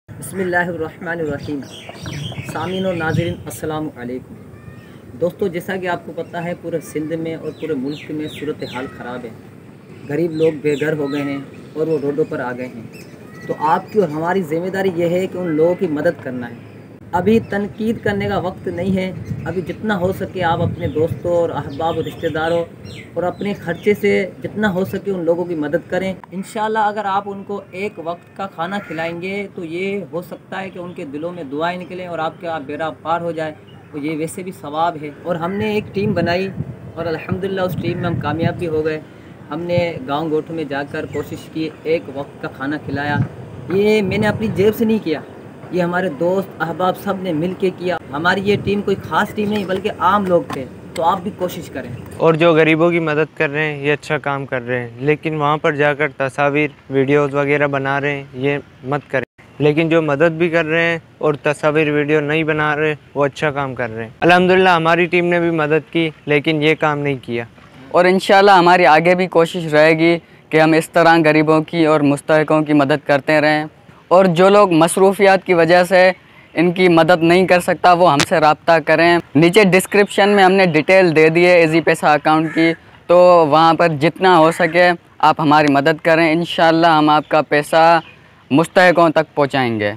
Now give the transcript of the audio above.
बिस्मिल्लाहिर्रहमानिर्रहीम। सामीन और नाज़रीन अस्सलामु अलैकुम। दोस्तों, जैसा कि आपको पता है पूरे सिंध में और पूरे मुल्क में सूरत हाल ख़राब है। गरीब लोग बेघर हो गए हैं और वो रोडों पर आ गए हैं। तो आपकी और हमारी ज़िम्मेदारी ये है कि उन लोगों की मदद करना है। अभी तनकीद करने का वक्त नहीं है। अभी जितना हो सके आप अपने दोस्तों और अहबाब और रिश्तेदारों और अपने ख़र्चे से जितना हो सके उन लोगों की मदद करें। इंशाल्लाह अगर आप उनको एक वक्त का खाना खिलाएंगे तो ये हो सकता है कि उनके दिलों में दुआएं निकलें और आपका बेड़ा पार हो जाए। तो ये वैसे भी सवाब है। और हमने एक टीम बनाई और अल्हम्दुलिल्लाह उस टीम में हम कामयाब भी हो गए। हमने गाँव गोठों में जाकर कोशिश की, एक वक्त का खाना खिलाया। ये मैंने अपनी जेब से नहीं किया, ये हमारे दोस्त अहबाब सब ने मिल के किया। हमारी ये टीम कोई ख़ास टीम नहीं बल्कि आम लोग थे। तो आप भी कोशिश करें। और जो गरीबों की मदद कर रहे हैं ये अच्छा काम कर रहे हैं, लेकिन वहाँ पर जाकर तस्वीर वीडियोस वगैरह बना रहे हैं ये मत करें। लेकिन जो मदद भी कर रहे हैं और तस्वीर वीडियो नहीं बना रहे वो अच्छा काम कर रहे हैं। अल्हम्दुलिल्लाह हमारी टीम ने भी मदद की लेकिन ये काम नहीं किया। और इंशाल्लाह हमारी आगे भी कोशिश रहेगी कि हम इस तरह गरीबों की और मुस्तहिकों की मदद करते रहें। और जो लोग मसरूफियात की वजह से इनकी मदद नहीं कर सकता वो हमसे रब्ता करें। नीचे डिस्क्रिप्शन में हमने डिटेल दे दी है इजी पैसा अकाउंट की, तो वहाँ पर जितना हो सके आप हमारी मदद करें। इंशाल्लाह हम आपका पैसा मुस्तहिकों तक पहुँचाएँगे।